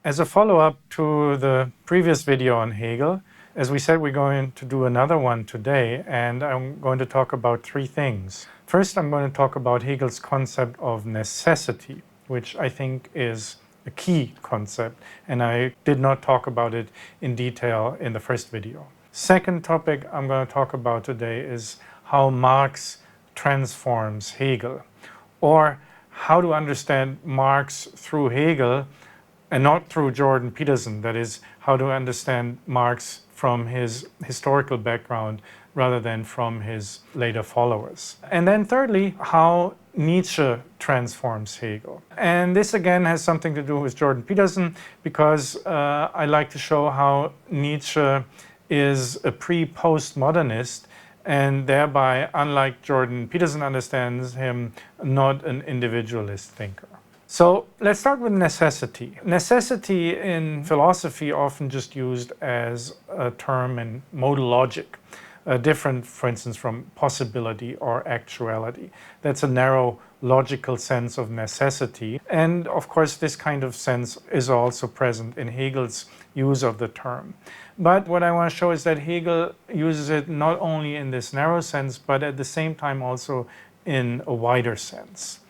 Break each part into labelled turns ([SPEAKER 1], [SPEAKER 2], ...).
[SPEAKER 1] As a follow-up to the previous video on Hegel, as we said, we're going to do another one today, and I'm going to talk about three things. First, I'm going to talk about Hegel's concept of necessity, which I think is a key concept, and I did not talk about it in detail in the first video. Second topic I'm going to talk about today is how Marx transforms Hegel, or how to understand Marx through Hegel and not through Jordan Peterson. That is, how to understand Marx from his historical background rather than from his later followers. And then thirdly, how Nietzsche transforms Hegel. And this again has something to do with Jordan Peterson, because I like to show how Nietzsche is a pre-postmodernist, and thereby, unlike Jordan Peterson understands him, not an individualist thinker. So let's start with necessity. Necessity in philosophy often just used as a term in modal logic, different, for instance, from possibility or actuality. That's a narrow logical sense of necessity. And of course, this kind of sense is also present in Hegel's use of the term. But what I want to show is that Hegel uses it not only in this narrow sense, but at the same time also in a wider sense.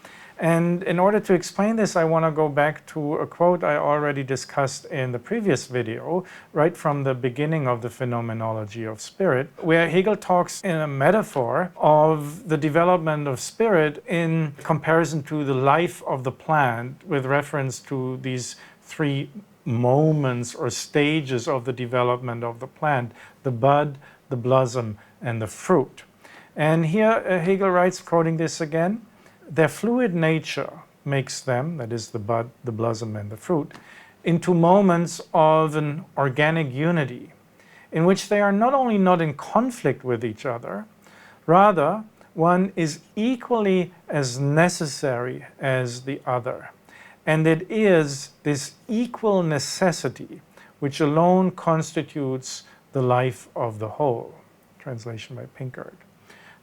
[SPEAKER 1] And in order to explain this, I want to go back to a quote I already discussed in the previous video, right from the beginning of the Phenomenology of Spirit, where Hegel talks in a metaphor of the development of spirit in comparison to the life of the plant, with reference to these three moments or stages of the development of the plant: the bud, the blossom, and the fruit. And here Hegel writes, quoting this again, "Their fluid nature makes them," that is the bud, the blossom, and the fruit, "into moments of an organic unity, in which they are not only not in conflict with each other, rather one is equally as necessary as the other. And it is this equal necessity which alone constitutes the life of the whole." Translation by Pinkard.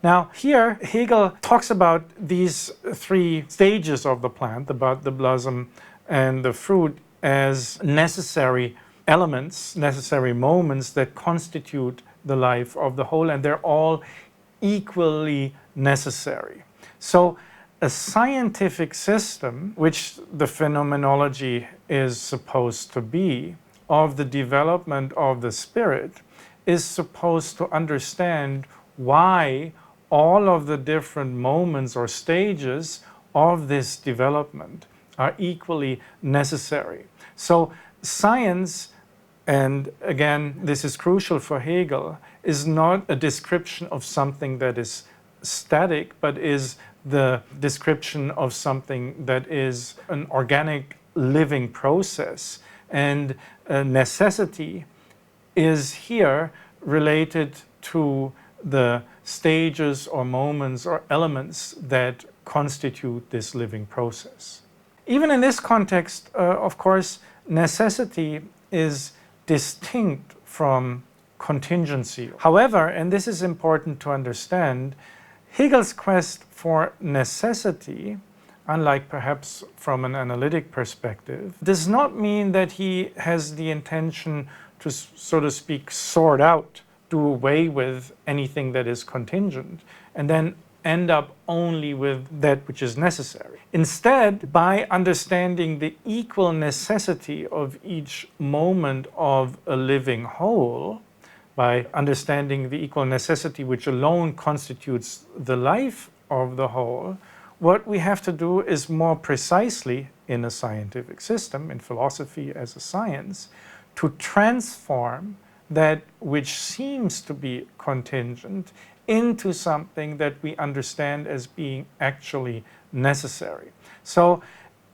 [SPEAKER 1] Now, here Hegel talks about these three stages of the plant, the bud, the blossom, and the fruit, as necessary elements, necessary moments that constitute the life of the whole, and they're all equally necessary. So a scientific system, which the phenomenology is supposed to be, of the development of the spirit, is supposed to understand why all of the different moments or stages of this development are equally necessary. So science, and again, this is crucial for Hegel, is not a description of something that is static, but is the description of something that is an organic living process. And necessity is here related to the stages or moments or elements that constitute this living process. Even in this context, of course, necessity is distinct from contingency. However, and this is important to understand, Hegel's quest for necessity, unlike perhaps from an analytic perspective, does not mean that he has the intention to, so to speak, sort out, do away with anything that is contingent, and then end up only with that which is necessary. Instead, by understanding the equal necessity of each moment of a living whole, by understanding the equal necessity which alone constitutes the life of the whole, what we have to do is more precisely, in a scientific system, in philosophy as a science, to transform that which seems to be contingent into something that we understand as being actually necessary. So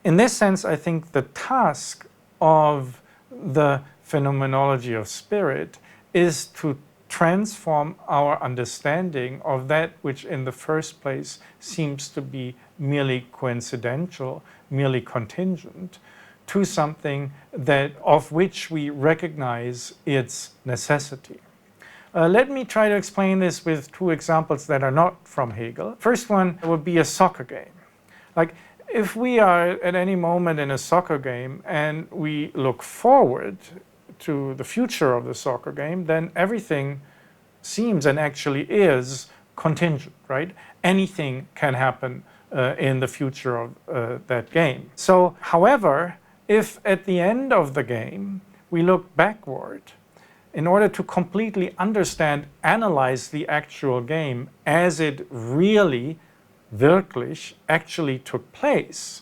[SPEAKER 1] in this sense, I think the task of the phenomenology of spirit is to transform our understanding of that which in the first place seems to be merely coincidental, merely contingent, to something that of which we recognize its necessity. Let me try to explain this with two examples that are not from Hegel. First one would be a soccer game. Like, if we are at any moment in a soccer game and we look forward to the future of the soccer game, then everything seems and actually is contingent, right? Anything can happen in the future of that game. So, however, if at the end of the game we look backward, in order to completely understand, analyze the actual game as it really, wirklich, actually took place,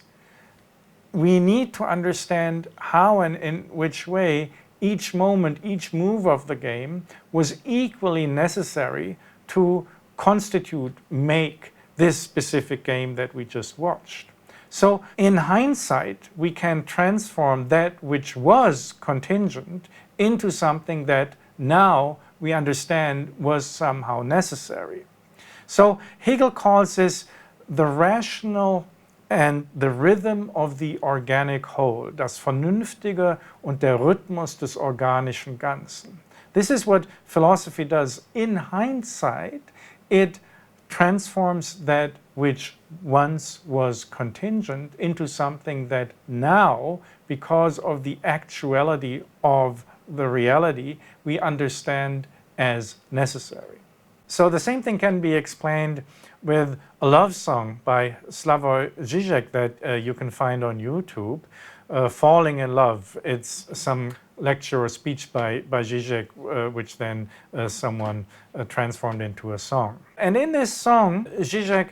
[SPEAKER 1] we need to understand how and in which way each moment, each move of the game was equally necessary to constitute, make this specific game that we just watched. So in hindsight, we can transform that which was contingent into something that now we understand was somehow necessary. So Hegel calls this the rational and the rhythm of the organic whole, das Vernünftige und der Rhythmus des organischen Ganzen. This is what philosophy does. In hindsight, it transforms that which once was contingent into something that now, because of the actuality of the reality, we understand as necessary. So the same thing can be explained with a love song by Slavoj Žižek that you can find on YouTube, Falling in Love. It's some lecture or speech by Žižek, which then someone transformed into a song. And in this song, Žižek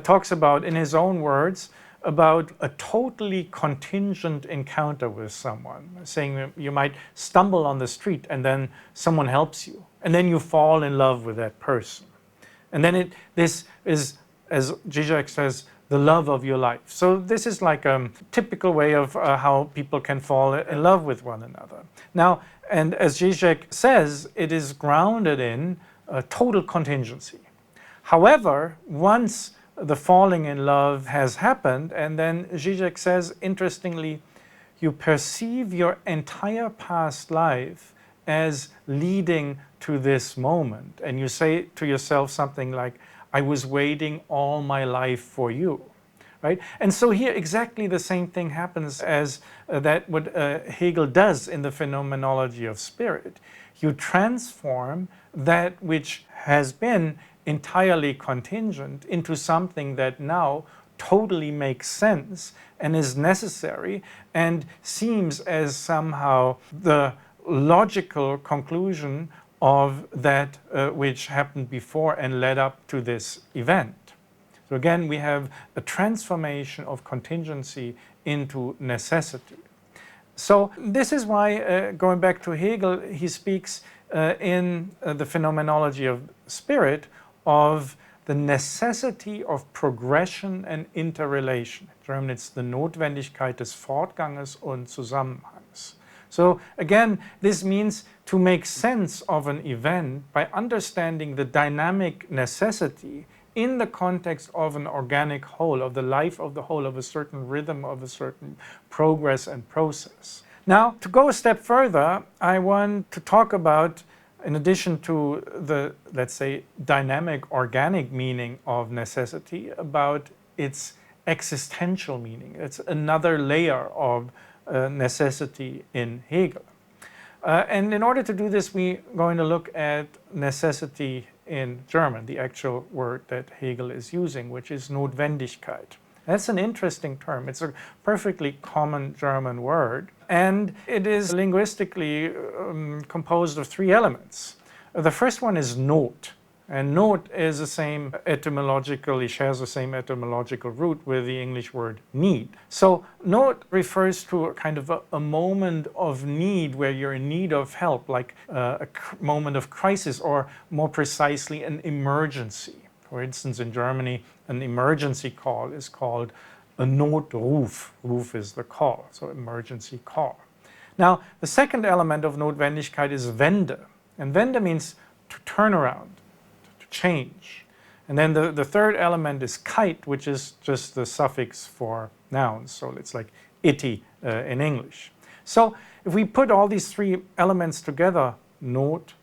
[SPEAKER 1] talks about, in his own words, about a totally contingent encounter with someone, saying you might stumble on the street and then someone helps you, and then you fall in love with that person. And then this is, as Žižek says, the love of your life. So this is like a typical way of how people can fall in love with one another. Now, and as Žižek says, it is grounded in total contingency. However, once the falling in love has happened, and then Žižek says, interestingly, you perceive your entire past life as leading to this moment. And you say to yourself something like, I was waiting all my life for you. Right? And so here exactly the same thing happens as that what Hegel does in the Phenomenology of Spirit. You transform that which has been entirely contingent into something that now totally makes sense and is necessary and seems as somehow the logical conclusion of that which happened before and led up to this event. So again, we have a transformation of contingency into necessity. So this is why, going back to Hegel, he speaks in the Phenomenology of Spirit of the necessity of progression and interrelation. In German, it's the Notwendigkeit des Fortganges und Zusammenhangs. So again, this means to make sense of an event by understanding the dynamic necessity in the context of an organic whole, of the life of the whole, of a certain rhythm, of a certain progress and process. Now, to go a step further, I want to talk about, in addition to the, let's say, dynamic, organic meaning of necessity, about its existential meaning. It's another layer of necessity in Hegel. And in order to do this, we're going to look at necessity in German, the actual word that Hegel is using, which is Notwendigkeit. That's an interesting term. It's a perfectly common German word, and it is linguistically composed of three elements. The first one is Not, and Not is the same etymologically, shares the same etymological root with the English word need. So Not refers to a kind of a moment of need where you're in need of help, like a moment of crisis, or more precisely, an emergency. For instance, in Germany, an emergency call is called a Notruf. Ruf is the call, so emergency call. Now, the second element of Notwendigkeit is Wende. And Wende means to turn around, to change. And then the third element is Keit, which is just the suffix for nouns. So it's like ity in English. So if we put all these three elements together, Not,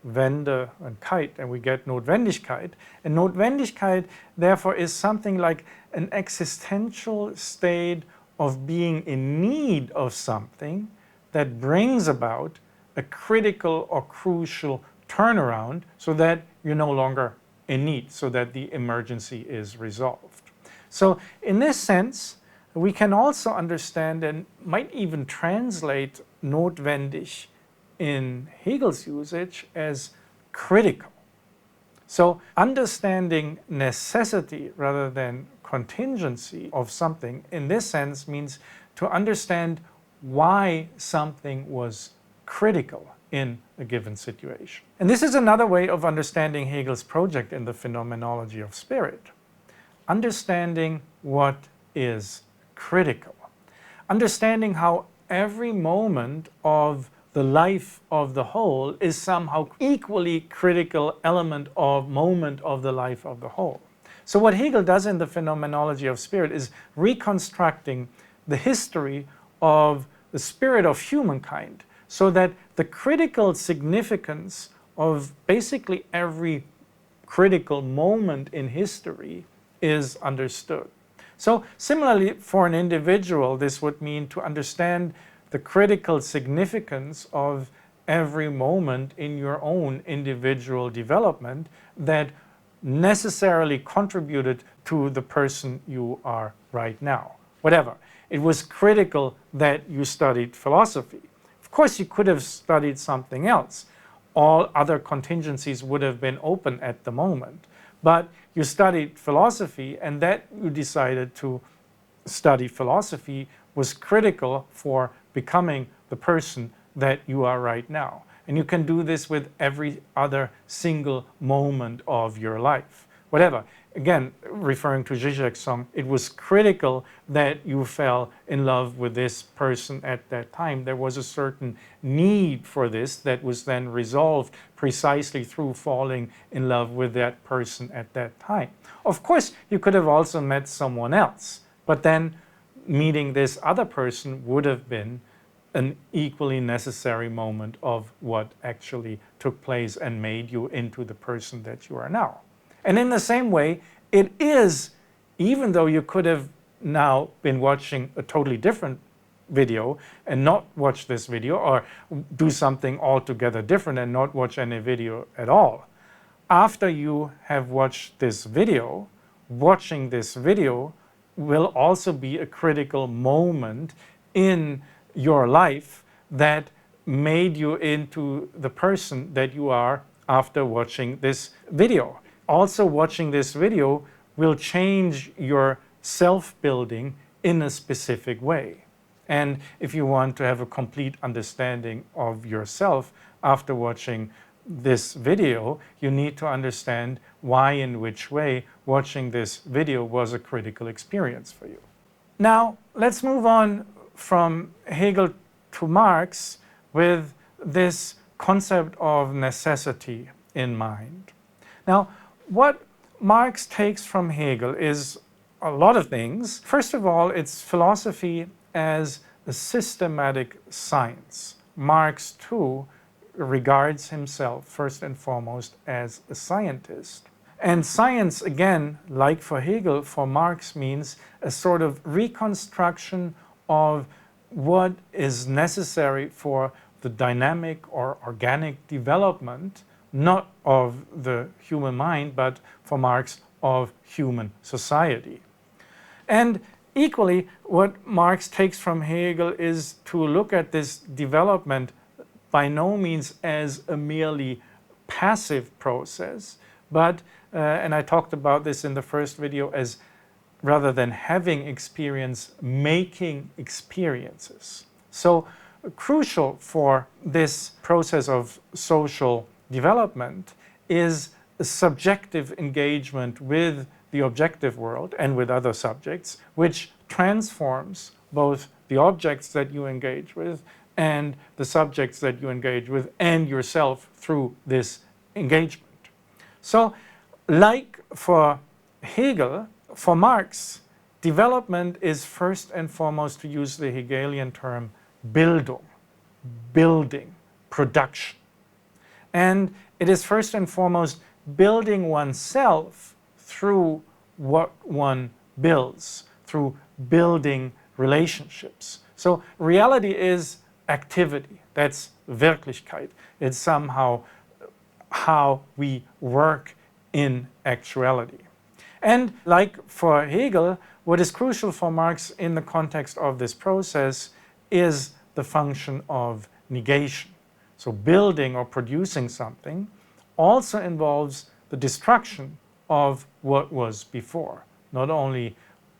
[SPEAKER 1] Notwendigkeit, and we get Notwendigkeit. And Notwendigkeit, therefore, is something like an existential state of being in need of something that brings about a critical or crucial turnaround so that you're no longer in need, so that the emergency is resolved. So in this sense, we can also understand and might even translate notwendig in Hegel's usage as critical. So understanding necessity rather than contingency of something in this sense means to understand why something was critical in a given situation. And this is another way of understanding Hegel's project in the Phenomenology of Spirit. Understanding what is critical. Understanding how every moment of the life of the whole is somehow equally critical moment of the life of the whole. So what Hegel does in the Phenomenology of Spirit is reconstructing the history of the spirit of humankind so that the critical significance of basically every critical moment in history is understood. So similarly, for an individual, this would mean to understand the critical significance of every moment in your own individual development that necessarily contributed to the person you are right now. Whatever. It was critical that you studied philosophy. Of course, you could have studied something else. All other contingencies would have been open at the moment. But you studied philosophy, and that you decided to study philosophy was critical for becoming the person that you are right now. And you can do this with every other single moment of your life. Whatever. Again, referring to Zizek's song, it was critical that you fell in love with this person at that time. There was a certain need for this that was then resolved precisely through falling in love with that person at that time. Of course, you could have also met someone else, but then meeting this other person would have been an equally necessary moment of what actually took place and made you into the person that you are now. And in the same way, it is, even though you could have now been watching a totally different video and not watch this video, or do something altogether different and not watch any video at all, after you have watched this video, watching this video will also be a critical moment in your life that made you into the person that you are after watching this video. Also, watching this video will change your self-building in a specific way. And if you want to have a complete understanding of yourself after watching this video, you need to understand why, in which way, watching this video was a critical experience for you. Now, let's move on from Hegel to Marx with this concept of necessity in mind. Now, what Marx takes from Hegel is a lot of things. First of all, it's philosophy as a systematic science. Marx, too, regards himself first and foremost as a scientist. And science, again, like for Hegel, for Marx means a sort of reconstruction of what is necessary for the dynamic or organic development, not of the human mind, but for Marx, of human society. And equally, what Marx takes from Hegel is to look at this development by no means as a merely passive process, but, and I talked about this in the first video, as rather than having experience, making experiences. So crucial for this process of social development is a subjective engagement with the objective world and with other subjects, which transforms both the objects that you engage with and the subjects that you engage with and yourself through this engagement. So, like for Hegel, for Marx, development is first and foremost, to use the Hegelian term, Bildung, building, production. And It is first and foremost building oneself through what one builds, through building relationships. So reality is activity. That's Wirklichkeit. It's somehow how we work in actuality. And like for Hegel, what is crucial for Marx in the context of this process is the function of negation. So building or producing something also involves the destruction of what was before, not only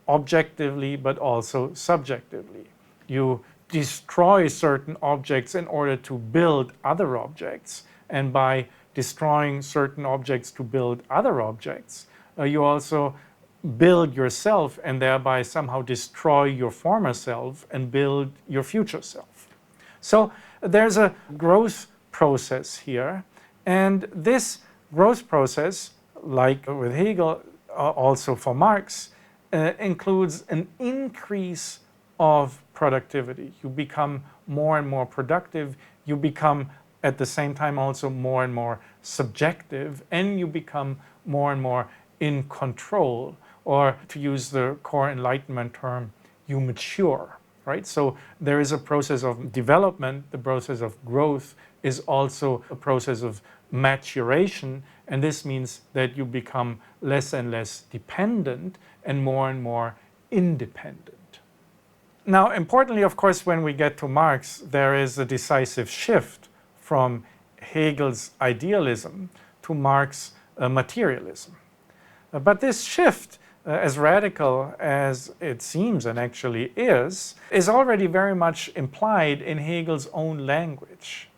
[SPEAKER 1] objectively but also subjectively. You destroy certain objects in order to build other objects, and by destroying certain objects to build other objects, you also build yourself and thereby somehow destroy your former self and build your future self. So there's a growth process here, and this growth process, like with Hegel, also for Marx, includes an increase of productivity. You become more and more productive, you become at the same time also more and more subjective, and you become more and more in control, or to use the core Enlightenment term, you mature, right? So there is a process of development, the process of growth is also a process of maturation, and this means that you become less and less dependent and more independent. Now, importantly, of course, when we get to Marx, there is a decisive shift from Hegel's idealism to Marx's materialism. But this shift, as radical as it seems and actually is already very much implied in Hegel's own language.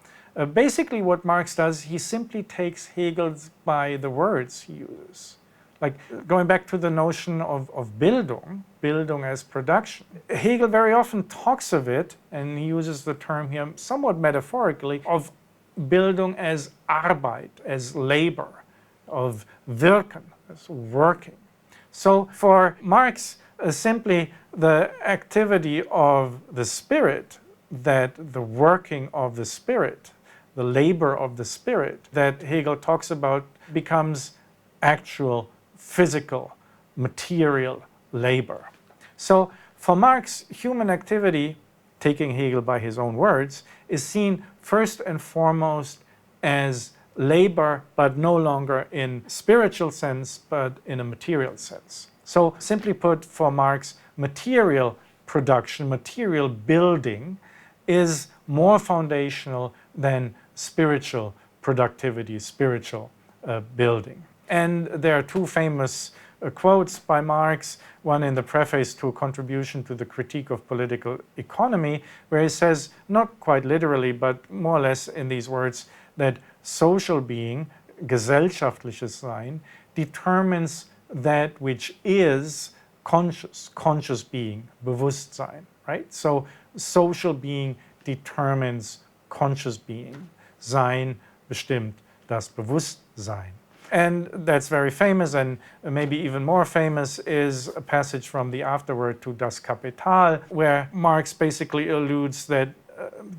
[SPEAKER 1] Basically what Marx does, he simply takes Hegel by the words he uses. Like going back to the notion of Bildung as production. Hegel very often talks of it, and he uses the term here somewhat metaphorically, of Bildung as Arbeit, as labor, of Wirken, as working. So for Marx, simply the activity of the spirit, that the working of the spirit, the labor of the spirit that Hegel talks about becomes actual physical, material labor. So for Marx, human activity, taking Hegel by his own words, is seen first and foremost as labor, but no longer in spiritual sense, but in a material sense. So simply put, for Marx, material production, material building is more foundational than spiritual productivity, spiritual building. And there are two famous quotes by Marx, one in the preface to a contribution to the critique of political economy, where he says, not quite literally, but more or less in these words, that social being, gesellschaftliches Sein, determines that which is conscious being, Bewusstsein, right? So social being determines conscious being. Sein bestimmt das Bewusstsein. And that's very famous, and maybe even more famous is a passage from the afterword to Das Kapital, where Marx basically alludes that,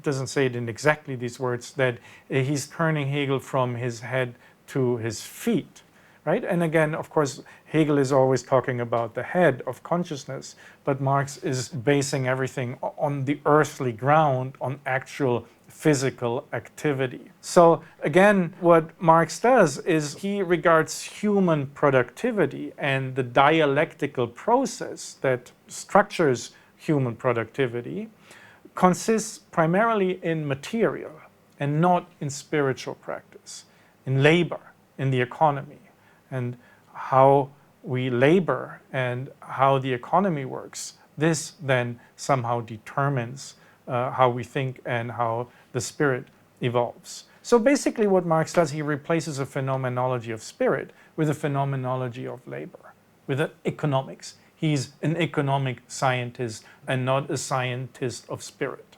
[SPEAKER 1] doesn't say it in exactly these words, that he's turning Hegel from his head to his feet, right? And again, of course, Hegel is always talking about the head of consciousness, but Marx is basing everything on the earthly ground, on actual physical activity. So again, what Marx does is he regards human productivity and the dialectical process that structures human productivity consists primarily in material and not in spiritual practice, in labor, in the economy, and how we labor and how the economy works. This then somehow determines how we think and how the spirit evolves. So basically what Marx does, he replaces a phenomenology of spirit with a phenomenology of labor, with economics. He's an economic scientist and not a scientist of spirit.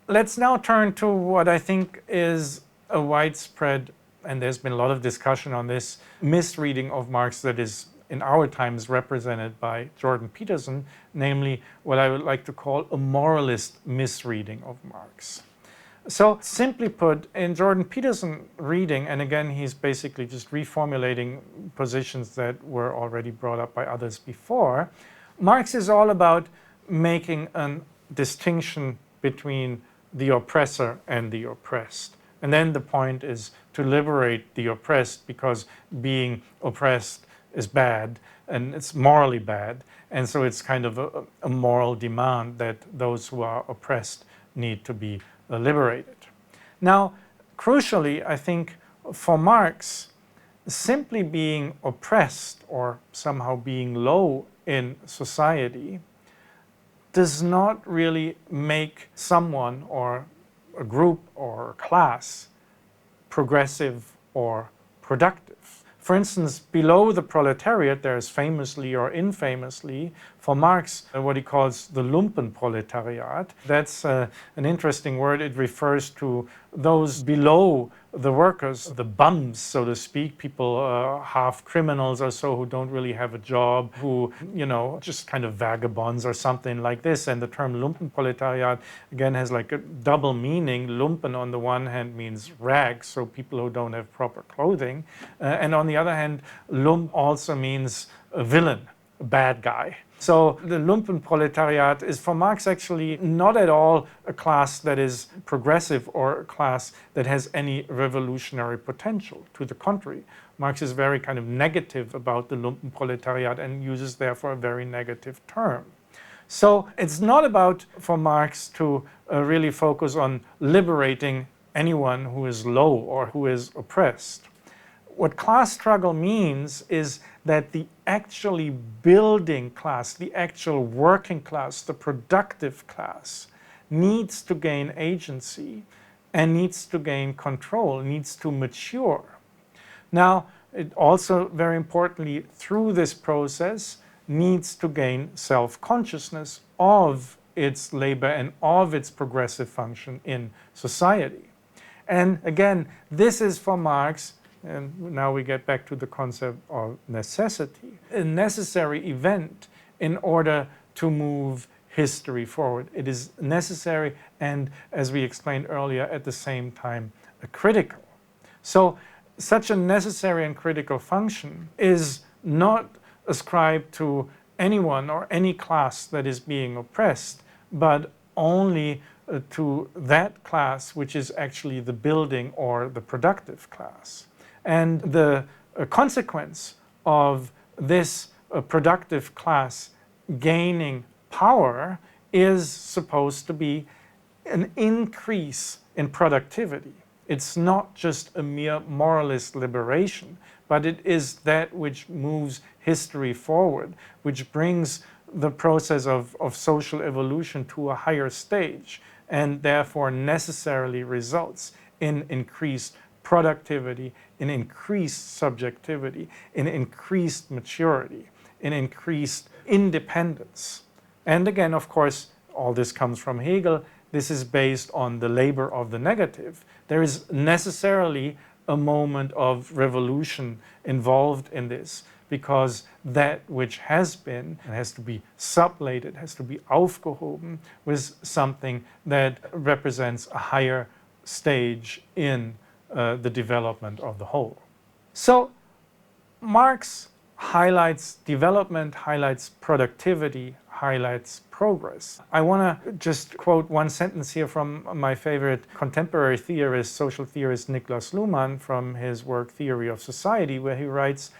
[SPEAKER 1] Let's now turn to what I think is a widespread, and there's been a lot of discussion on this, misreading of Marx that is in our times represented by Jordan Peterson, namely what I would like to call a moralist misreading of Marx. So simply put, in Jordan Peterson's reading, and again he's basically just reformulating positions that were already brought up by others before, Marx is all about making a distinction between the oppressor and the oppressed. And then the point is to liberate the oppressed, because being oppressed is bad and it's morally bad. And so it's kind of a moral demand that those who are oppressed need to be liberated. Now, crucially, I think for Marx, simply being oppressed or somehow being low in society does not really make someone or a group or a class progressive or productive. For instance, below the proletariat, there is famously or infamously, for Marx, what he calls the Lumpenproletariat. That's an interesting word. It refers to those below the workers, the bums, so to speak, people half criminals or so who don't really have a job, who, just kind of vagabonds or something like this. And the term Lumpenproletariat, again, has like a double meaning. Lumpen, on the one hand, means rags, so people who don't have proper clothing. And on the other hand, Lump also means a villain, a bad guy. So the Lumpenproletariat is for Marx actually not at all a class that is progressive or a class that has any revolutionary potential. To the contrary, Marx is very kind of negative about the Lumpenproletariat and uses therefore a very negative term. So it's not about, for Marx, to really focus on liberating anyone who is low or who is oppressed. What class struggle means is that the actually building class, the actual working class, the productive class, needs to gain agency and needs to gain control, needs to mature. Now, it also, very importantly, through this process, needs to gain self-consciousness of its labor and of its progressive function in society. And again, this is for Marx, and now we get back to the concept of necessity, a necessary event in order to move history forward. It is necessary and, as we explained earlier, at the same time, critical. So such a necessary and critical function is not ascribed to anyone or any class that is being oppressed, but only to that class which is actually the building or the productive class. And the consequence of this productive class gaining power is supposed to be an increase in productivity. It's not just a mere moralist liberation, but it is that which moves history forward, which brings the process of social evolution to a higher stage, and therefore necessarily results in increased productivity, in increased subjectivity, in increased maturity, in increased independence. And again, of course, all this comes from Hegel. This is based on the labor of the negative. There is necessarily a moment of revolution involved in this, because that which has been has to be sublated, has to be aufgehoben with something that represents a higher stage in the development of the whole. So Marx highlights development, highlights productivity, highlights progress. I want to just quote one sentence here from my favorite contemporary theorist, social theorist Niklas Luhmann, from his work Theory of Society, where he writes,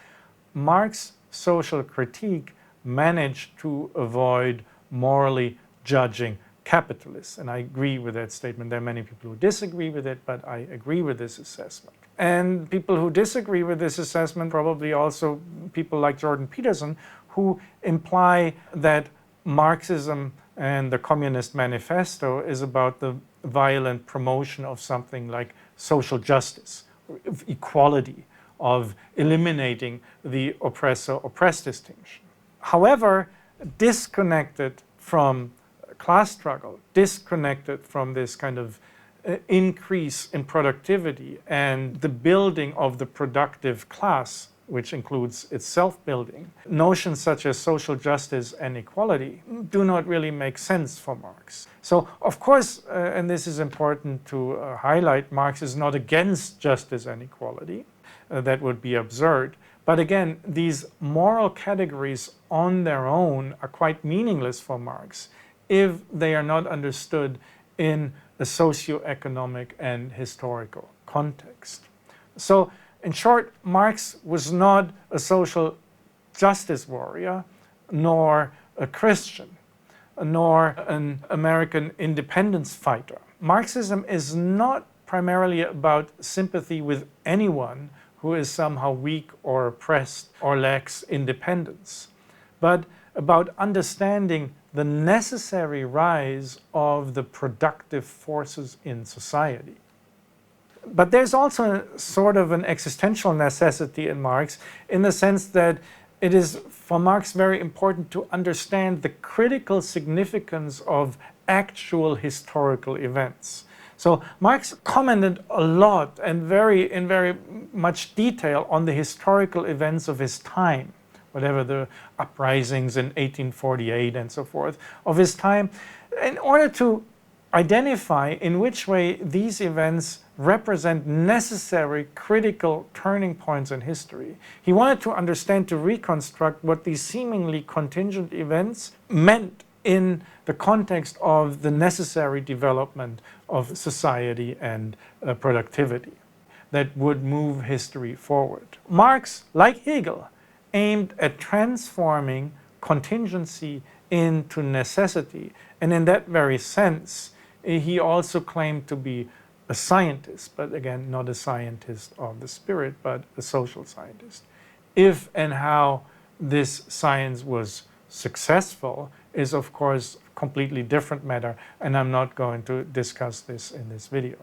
[SPEAKER 1] Marx's social critique managed to avoid morally judging capitalists. And I agree with that statement. There are many people who disagree with it, but I agree with this assessment. And people who disagree with this assessment, probably also people like Jordan Peterson, who imply that Marxism and the Communist Manifesto is about the violent promotion of something like social justice, of equality, of eliminating the oppressor-oppressed distinction. However, disconnected from class struggle, disconnected from this kind of increase in productivity and the building of the productive class which includes its self-building, notions such as social justice and equality do not really make sense for Marx. So, of course, and this is important to highlight, Marx is not against justice and equality. That would be absurd. But again, these moral categories on their own are quite meaningless for Marx if they are not understood in a socio-economic and historical context. So, in short, Marx was not a social justice warrior, nor a Christian, nor an American independence fighter. Marxism is not primarily about sympathy with anyone who is somehow weak or oppressed or lacks independence, but about understanding the necessary rise of the productive forces in society. But there's also sort of an existential necessity in Marx, in the sense that it is for Marx very important to understand the critical significance of actual historical events. So Marx commented a lot and in very much detail on the historical events of his time, whatever the uprisings in 1848 and so forth of his time, in order to identify in which way these events represent necessary critical turning points in history. He wanted to understand, to reconstruct what these seemingly contingent events meant in the context of the necessary development of society and productivity that would move history forward. Marx, like Hegel, aimed at transforming contingency into necessity, and in that very sense, he also claimed to be a scientist, but again, not a scientist of the spirit, but a social scientist. If and how this science was successful is, of course, a completely different matter, and I'm not going to discuss this in this video.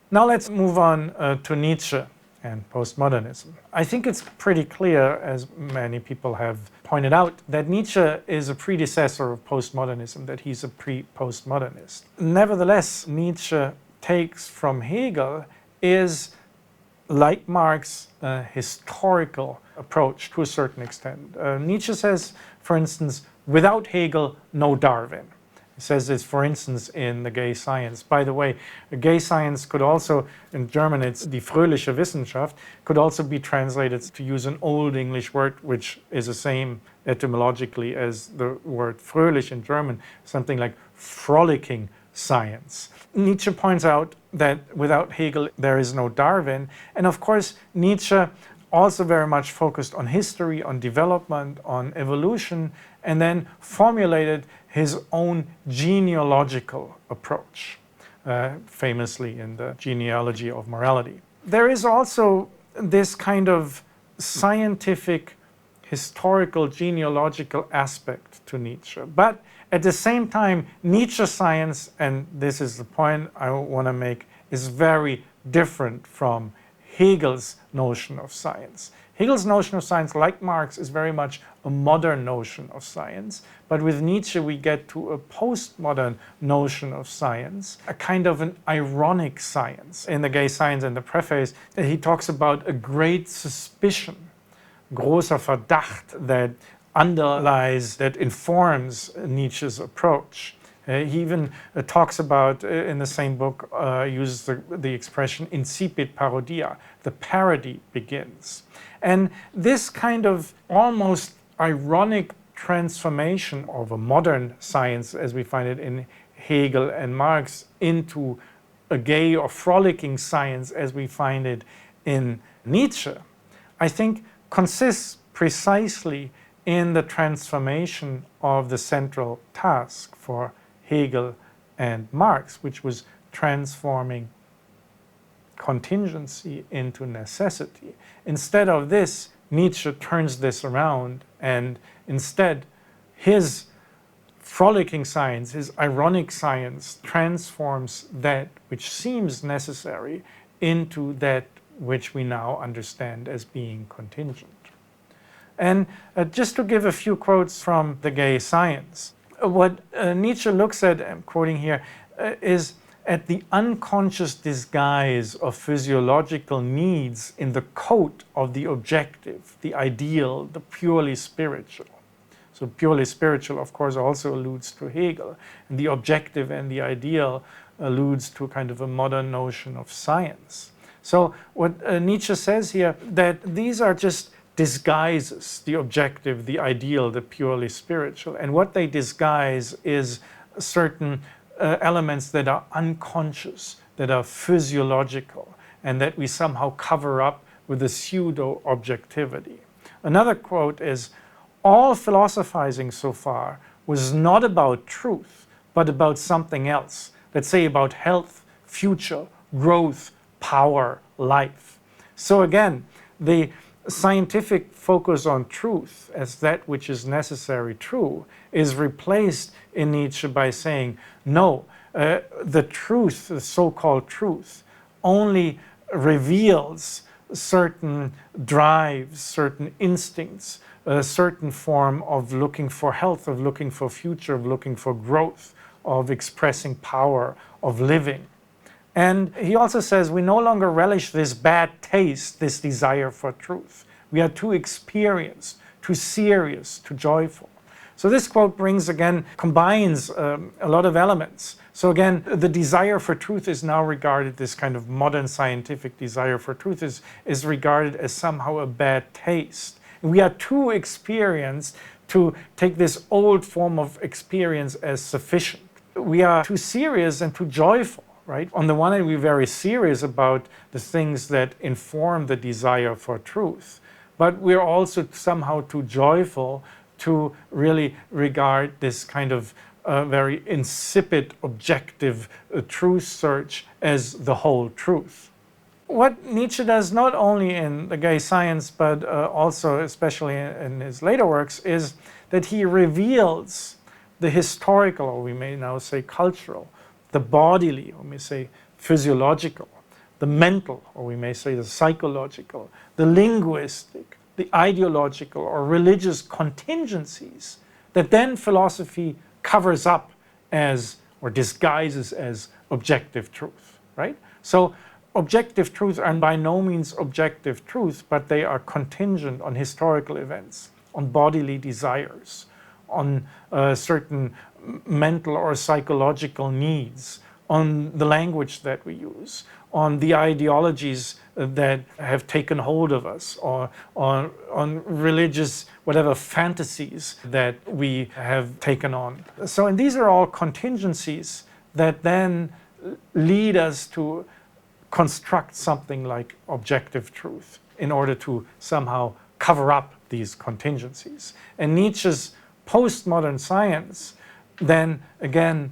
[SPEAKER 1] Now let's move on to Nietzsche and postmodernism. I think it's pretty clear, as many people have pointed out, that Nietzsche is a predecessor of postmodernism, that he's a pre-postmodernist. Nevertheless, Nietzsche takes from Hegel is, like Marx, a historical approach to a certain extent. Nietzsche says, for instance, without Hegel, no Darwin. He says this, for instance, in The Gay Science. By the way, gay science could also, in German it's die fröhliche Wissenschaft, could also be translated, to use an old English word, which is the same etymologically as the word fröhlich in German, something like frolicking science. Nietzsche points out that without Hegel there is no Darwin, and of course Nietzsche also very much focused on history, on development, on evolution, and then formulated his own genealogical approach, famously in the Genealogy of Morality. There is also this kind of scientific, historical, genealogical aspect to Nietzsche. But at the same time, Nietzsche's science, and this is the point I want to make, is very different from Hegel's notion of science. Hegel's notion of science, like Marx, is very much a modern notion of science. But with Nietzsche, we get to a postmodern notion of science, a kind of an ironic science. In The Gay Science, in the preface, he talks about a great suspicion, großer Verdacht, that underlies, that informs Nietzsche's approach. He even talks about, in the same book, uses the expression incipit parodia, the parody begins. And this kind of almost ironic transformation of a modern science, as we find it in Hegel and Marx, into a gay or frolicking science, as we find it in Nietzsche, I think consists precisely in the transformation of the central task for Hegel and Marx, which was transforming contingency into necessity. Instead of this, Nietzsche turns this around, and instead his frolicking science, his ironic science, transforms that which seems necessary into that which we now understand as being contingent. And just to give a few quotes from The Gay Science, what Nietzsche looks at, I'm quoting here, is at the unconscious disguise of physiological needs in the coat of the objective, the ideal, the purely spiritual. So purely spiritual, of course, also alludes to Hegel. And the objective and the ideal alludes to kind of a modern notion of science. So what Nietzsche says here, that these are just disguises, the objective, the ideal, the purely spiritual. And what they disguise is certain elements that are unconscious, that are physiological, and that we somehow cover up with a pseudo-objectivity. Another quote is, all philosophizing so far was not about truth, but about something else. Let's say about health, future, growth, power, life. So again, the scientific focus on truth as that which is necessary true is replaced in Nietzsche by saying, no, the truth, the so-called truth, only reveals certain drives, certain instincts, a certain form of looking for health, of looking for future, of looking for growth, of expressing power, of living. And he also says we no longer relish this bad taste, this desire for truth. We are too experienced, too serious, too joyful. So this quote combines a lot of elements. So again, the desire for truth is now regarded, this kind of modern scientific desire for truth is regarded as somehow a bad taste. We are too experienced to take this old form of experience as sufficient. We are too serious and too joyful, right? On the one hand, we're very serious about the things that inform the desire for truth, but we're also somehow too joyful to really regard this kind of very insipid, objective truth search as the whole truth. What Nietzsche does, not only in The Gay Science, but also especially in his later works, is that he reveals the historical, or we may now say cultural, the bodily, or we may say physiological, the mental, or we may say the psychological, the linguistic, the ideological or religious contingencies that then philosophy covers up as, or disguises as, objective truth, right? So objective truths are by no means objective truth, but they are contingent on historical events, on bodily desires, on certain mental or psychological needs, on the language that we use, on the ideologies that have taken hold of us, or on religious, whatever fantasies that we have taken on. So, and these are all contingencies that then lead us to construct something like objective truth in order to somehow cover up these contingencies. And Nietzsche's postmodern science then again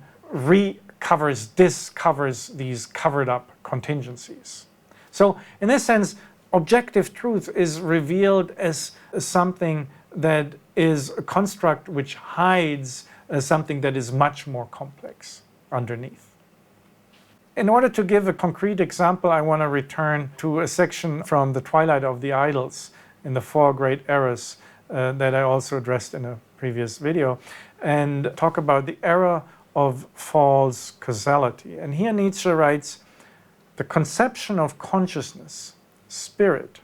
[SPEAKER 1] discovers these covered up contingencies. So in this sense, objective truth is revealed as something that is a construct which hides something that is much more complex underneath. In order to give a concrete example, I want to return to a section from The Twilight of the Idols in the Four Great Errors that I also addressed in a previous video, and talk about the error of false causality. And here Nietzsche writes, the conception of consciousness, spirit,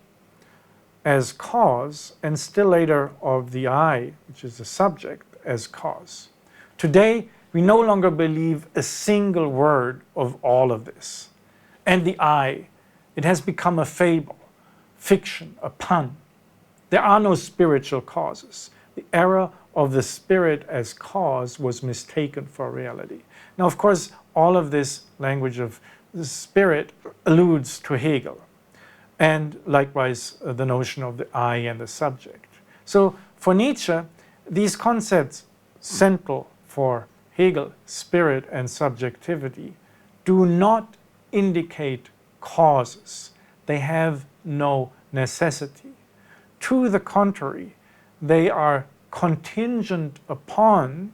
[SPEAKER 1] as cause, and still later of the I, which is the subject, as cause. Today, we no longer believe a single word of all of this. And the I, it has become a fable, fiction, a pun. There are no spiritual causes. The error of the spirit as cause was mistaken for reality. Now, of course, all of this language of the spirit alludes to Hegel, and likewise the notion of the I and the subject. So for Nietzsche, these concepts, central for Hegel, spirit and subjectivity, do not indicate causes. They have no necessity. To the contrary, they are contingent upon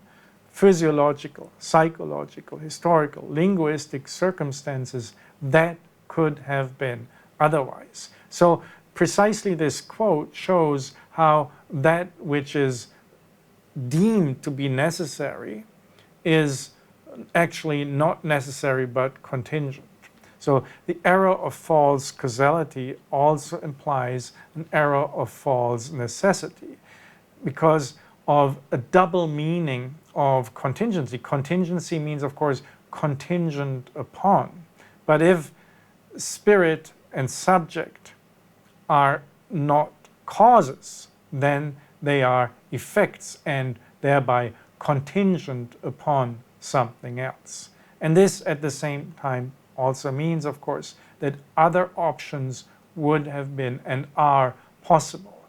[SPEAKER 1] physiological, psychological, historical, linguistic circumstances that could have been otherwise. So precisely this quote shows how that which is deemed to be necessary is actually not necessary but contingent. So the error of false causality also implies an error of false necessity because of a double meaning of contingency. Contingency means, of course, contingent upon. But if spirit and subject are not causes, then they are effects and thereby contingent upon something else. And this at the same time also means, of course, that other options would have been and are possible.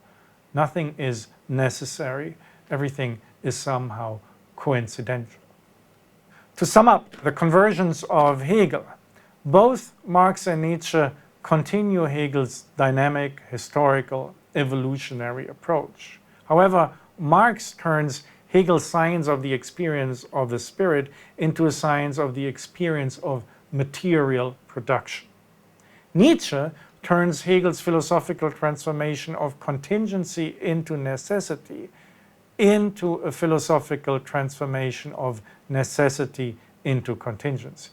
[SPEAKER 1] Nothing is necessary. Everything is somehow coincidental. To sum up the conversions of Hegel, both Marx and Nietzsche continue Hegel's dynamic, historical, evolutionary approach. However, Marx turns Hegel's science of the experience of the spirit into a science of the experience of material production. Nietzsche turns Hegel's philosophical transformation of contingency into necessity into a philosophical transformation of necessity into contingency.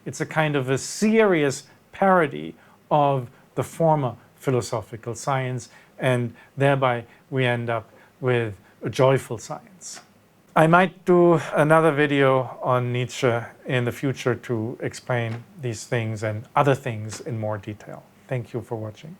[SPEAKER 1] It's a kind of a serious parody of the former philosophical science, and thereby we end up with a joyful science. I might do another video on Nietzsche in the future to explain these things and other things in more detail. Thank you for watching.